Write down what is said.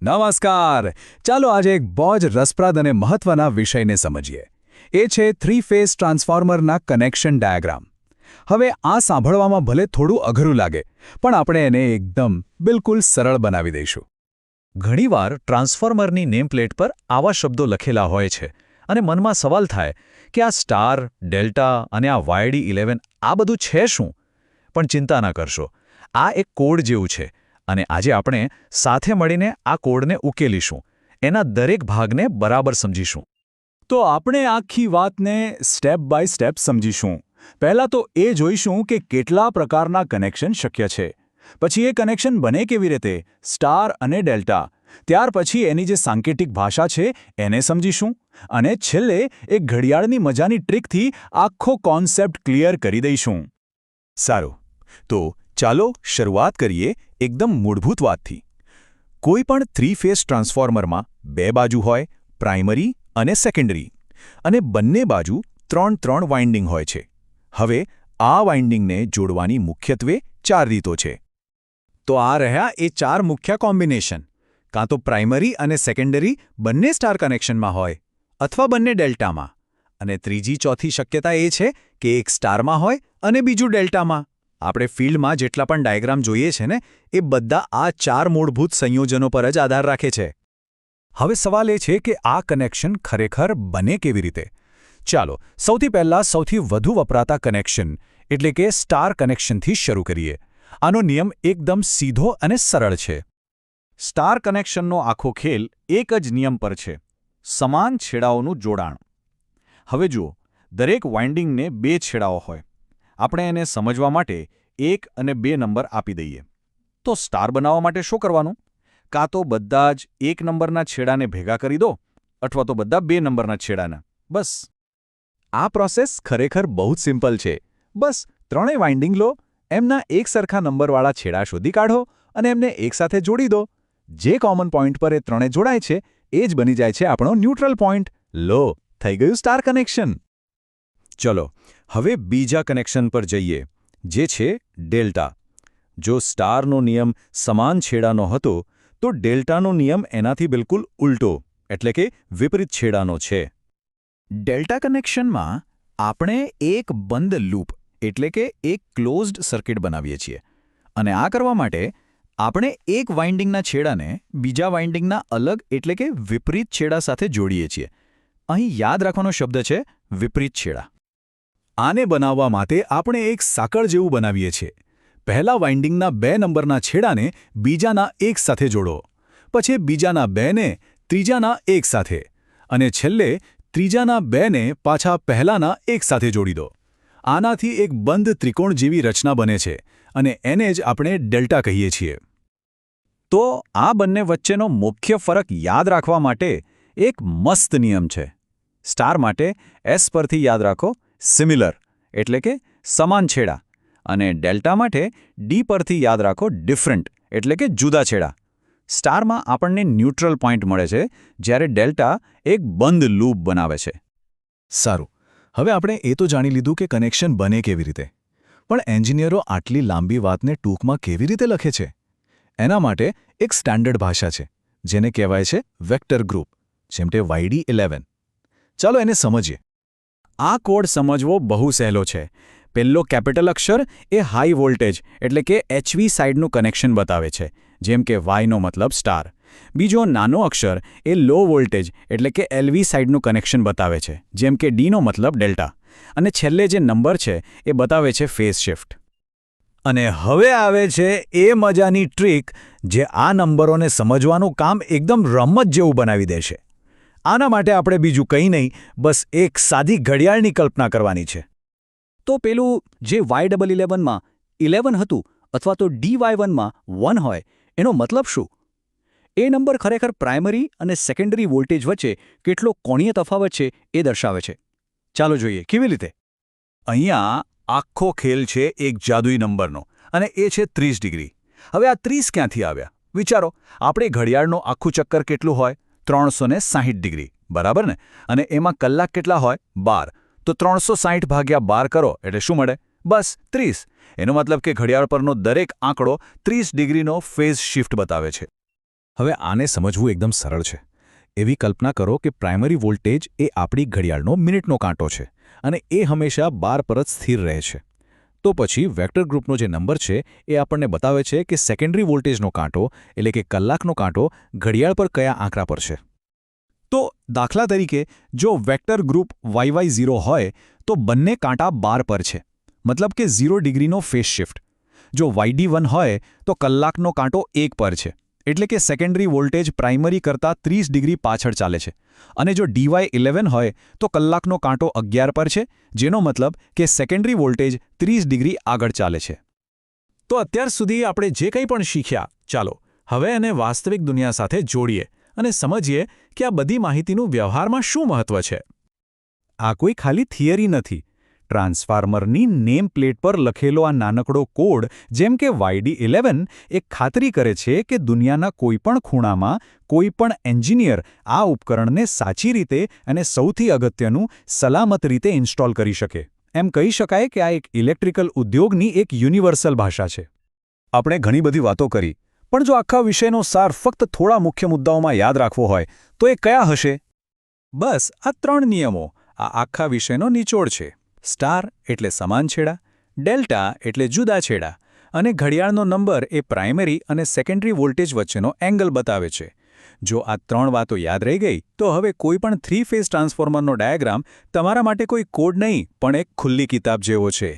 નમસ્કાર. ચાલો આજે એક બહુ જ રસપ્રદ અને મહત્વના વિષયને સમજીએ. એ છે થ્રી ફેઝ ટ્રાન્સફોર્મરના કનેક્શન ડાયાગ્રામ. હવે આ સાંભળવામાં ભલે થોડું અઘરું લાગે, પણ આપણે એને એકદમ બિલકુલ સરળ બનાવી દઈશું. ઘણીવાર ટ્રાન્સફોર્મરની નેમ પ્લેટ પર આવા શબ્દો લખેલા હોય છે અને મનમાં સવાલ થાય કે આ સ્ટાર, ડેલ્ટા અને આ YD11 આ બધું છે શું? પણ ચિંતા ના કરશો, આ એક કોડ જેવું છે અને આજે આપણે સાથે મળીને આ કોડને ઉકેલીશું, એના દરેક ભાગને બરાબર સમજીશું. તો આપણે આખી વાતને સ્ટેપ બાય સ્ટેપ સમજીશું. પહેલાં તો એ જોઈશું કે કેટલા પ્રકારના કનેક્શન શક્ય છે. પછી એ કનેક્શન બને કેવી રીતે, સ્ટાર અને ડેલ્ટા. ત્યાર પછી એની જે સાંકેતિક ભાષા છે એને સમજીશું. અને છેલ્લે એક ઘડિયાળની મજાની ટ્રીકથી આખો કોન્સેપ્ટ ક્લિયર કરી દઈશું. સારું, તો ચાલો શરૂઆત કરીએ એકદમ મૂળભૂત વાતથી. કોઈ પણ થ્રી ફેઝ ટ્રાન્સફોર્મરમાં બે બાજુ હોય, પ્રાઇમરી અને સેકન્ડરી, અને બંને બાજુ ત્રણ વાઇન્ડિંગ હોય છે. હવે આ વાઇન્ડિંગને જોડવાની મુખ્યત્વે 4 રીતો છે. તો આ રહ્યા એ 4 મુખ્ય કોમ્બિનેશન. કાં તો પ્રાઇમરી અને સેકન્ડરી બંને સ્ટાર કનેક્શનમાં હોય, અથવા બંને ડેલ્ટામાં. અને ત્રીજી ચોથી શક્યતા એ છે કે એક સ્ટારમાં હોય અને બીજું ડેલ્ટામાં. આપણે ફિલ્ડમાં જેટલા પણ ડાયાગ્રામ જોઈએ છે ને, એ બધા આ 4 મૂળભૂત સંયોજનો પર જ આધાર રાખે છે. હવે સવાલ એ છે કે આ કનેક્શન ખરેખર બને કેવી રીતે? ચાલો સૌથી પહેલાં સૌથી વધુ વપરાતા કનેક્શન એટલે કે સ્ટાર કનેક્શનથી શરૂ કરીએ. આનો નિયમ એકદમ સીધો અને સરળ છે. સ્ટાર કનેક્શનનો આખો ખેલ એક જ નિયમ પર છે: સમાન છેડાઓનું જોડાણ. હવે જુઓ, દરેક વાઇન્ડિંગને 2 છેડાઓ હોય. આપણે એને સમજવા માટે 1 અને 2 નંબર આપી દઈએ. તો સ્ટાર બનાવવા માટે શું કરવાનું? કાં તો બધા જ 1 નંબરના છેડાને ભેગા કરી દો, અથવા તો બધા 2 નંબરના છેડાને. બસ. આ પ્રોસેસ ખરેખર બહુ જ સિમ્પલ છે. બસ 3 વાઇન્ડિંગ લો, એમના એક સરખા નંબરવાળા છેડા શોધી કાઢો અને એમને એકસાથે જોડી દો. જે કોમન પોઈન્ટ પર એ ત્રણે જોડાય છે એ જ બની જાય છે આપણો ન્યુટ્રલ પોઈન્ટ. લો, થઈ ગયું સ્ટાર કનેક્શન. ચલો હવે બીજા કનેક્શન પર જઈએ, જે છે ડેલ્ટા. જો સ્ટારનો નિયમ સમાન છેડાનો હતો, તો ડેલ્ટાનો નિયમ એનાથી બિલકુલ ઉલટો, એટલે કે વિપરીત છેડાનો છે. ડેલ્ટા કનેક્શનમાં આપણે એક બંધ લૂપ એટલે કે એક ક્લોઝડ સર્કિટ બનાવીએ છીએ. અને આ કરવા માટે આપણે એક વાઇન્ડિંગના છેડાને બીજા વાઇન્ડિંગના અલગ એટલે કે વિપરીત છેડા સાથે જોડીએ છીએ. અહીં યાદ રાખવાનો શબ્દ છે વિપરીત છેડા. આને બનાવવા માટે આપણે એક સાંકળ જેવું બનાવીએ છીએ. પહેલા વાઇન્ડિંગના 2 નંબરના છેડાને બીજાના એક સાથે જોડો, પછી બીજાના 2ને ત્રીજાના એક સાથે, અને છેલ્લે ત્રીજાના 2ને પાછા પહેલાના એક સાથે જોડી દો. આનાથી એક બંધ ત્રિકોણ જેવી રચના બને છે અને એને જ આપણે ડેલ્ટા કહીએ છીએ. તો આ બંને વચ્ચેનો મુખ્ય ફરક યાદ રાખવા માટે એક મસ્ત નિયમ છે. સ્ટાર માટે S પરથી યાદ રાખો સિમિલર એટલે કે સમાન છેડા, અને ડેલ્ટા માટે D પરથી યાદ રાખો ડિફરન્ટ એટલે કે જુદા છેડા. સ્ટારમાં આપણને ન્યુટ્રલ પોઈન્ટ મળે છે, જ્યારે ડેલ્ટા એક બંધ લૂપ બનાવે છે. સારું, હવે આપણે એ તો જાણી લીધું કે કનેક્શન બને કેવી રીતે. પણ એન્જિનિયરો આટલી લાંબી વાતને ટૂંકમાં કેવી રીતે લખે છે? એના માટે એક સ્ટાન્ડર્ડ ભાષા છે, જેને કહેવાય છે વેક્ટર ગ્રુપ, જેમ કે YD11. ચાલો એને સમજીએ. આ કોડ સમજવો બહુ સહેલો છે. પહેલો કેપિટલ અક્ષર એ હાઈ વોલ્ટેજ એટલે કે HV સાઇડનું કનેક્શન બતાવે છે, જેમ કે Yનો મતલબ સ્ટાર. બીજો નાનો અક્ષર એ લો વોલ્ટેજ એટલે કે LV સાઇડનું કનેક્શન બતાવે છે, જેમ કે Dનો મતલબ ડેલ્ટા. અને છેલ્લે જે નંબર છે એ બતાવે છે ફેઝ શિફ્ટ. અને હવે આવે છે એ મજાની ટ્રીક જે આ નંબરોને સમજવાનું કામ એકદમ રમત જેવું બનાવી દેશે. આના માટે આપણે બીજું કંઈ નહીં, બસ એક સાદી ઘડિયાળની કલ્પના કરવાની છે. તો પેલું જે Y11માં 11 હતું અથવા તો DY1માં 1 હોય, એનો મતલબ શું? એ નંબર ખરેખર પ્રાઇમરી અને સેકન્ડરી વોલ્ટેજ વચ્ચે કેટલો કોણીય તફાવત છે એ દર્શાવે છે. ચાલો જોઈએ કેવી રીતે. અહીંયા આખો ખેલ છે એક જાદુઈ નંબરનો, અને એ છે 30 ડિગ્રી. હવે આ 30 ક્યાંથી આવ્યા? વિચારો, આપણે ઘડિયાળનું આખું ચક્કર કેટલું હોય? 360 ડિગ્રી, બરાબર ને? અને એમાં કલાક કેટલા હોય? 12. તો 360 ભાગ્યા 12 કરો એટલે શું મળે? બસ 30. એનો મતલબ કે ઘડિયાળ પરનો દરેક આંકડો 30 ડિગ્રીનો ફેઝ શિફ્ટ બતાવે છે. હવે આને સમજવું એકદમ સરળ છે. એવી કલ્પના કરો કે પ્રાઇમરી વોલ્ટેજ એ આપણી ઘડિયાળનો મિનિટનો કાંટો છે અને એ હંમેશા 12 પર જ સ્થિર રહે છે. તો પછી વેક્ટર ગ્રુપનો જે નંબર છે એ આપણને બતાવે છે કે સેકન્ડરી વોલ્ટેજનો કાંટો એટલે કે કલાકનો કાંટો ઘડિયાળ પર કયા આંકડા પર છે. તો દાખલા તરીકે જો વેક્ટર ગ્રુપ YY0 હોય તો બંને કાંટા 12 પર છે, મતલબ કે 0 ડિગ્રીનો ફેઝ શિફ્ટ. જો YD1 હોય તો કલાકનો કાંટો 1 પર છે, એટલે કે સેકન્ડરી વોલ્ટેજ પ્રાઇમરી કરતાં 30 ડિગ્રી પાછળ ચાલે છે. અને જો DY11 હોય તો કલાકનો કાંટો 11 પર છે, જેનો મતલબ કે સેકન્ડરી વોલ્ટેજ 30 ડિગ્રી આગળ ચાલે છે. તો અત્યાર સુધી આપણે જે કંઈ પણ શીખ્યા, ચાલો હવે એને વાસ્તવિક દુનિયા સાથે જોડીએ અને સમજીએ કે આ બધી માહિતીનું વ્યવહારમાં શું મહત્વ છે. આ કોઈ ખાલી થિયરી નથી. ટ્રાન્સફોર્મરની નેમ પ્લેટ પર લખેલો આ નાનકડો કોડ જેમ કે YD11 એ ખાતરી કરે છે કે દુનિયાના કોઈપણ ખૂણામાં કોઈપણ એન્જિનિયર આ ઉપકરણને સાચી રીતે અને સૌથી અગત્યનું સલામત રીતે ઇન્સ્ટોલ કરી શકે. એમ કહી શકાય કે આ એક ઇલેક્ટ્રિકલ ઉદ્યોગની એક યુનિવર્સલ ભાષા છે. આપણે ઘણી બધી વાતો કરી, પણ જો આખા વિષયનો સાર ફક્ત થોડા મુખ્ય મુદ્દાઓમાં યાદ રાખવો હોય તો એ કયા હશે? બસ આ 3 નિયમો આ આખા વિષયનો નિચોડ છે. સ્ટાર એટલે સમાન છેડા, ડેલ્ટા એટલે જુદા છેડા, અને ઘડિયાળનો નંબર એ પ્રાઇમરી અને સેકન્ડરી વોલ્ટેજ વચ્ચેનો એંગલ બતાવે છે. જો આ 3 વાતો યાદ રહી ગઈ તો હવે કોઈપણ 3 ફેઝ ટ્રાન્સફોર્મરનો ડાયાગ્રામ તમારા માટે કોઈ કોડ નહીં પણ એક ખુલ્લી કિતાબ જેવો છે.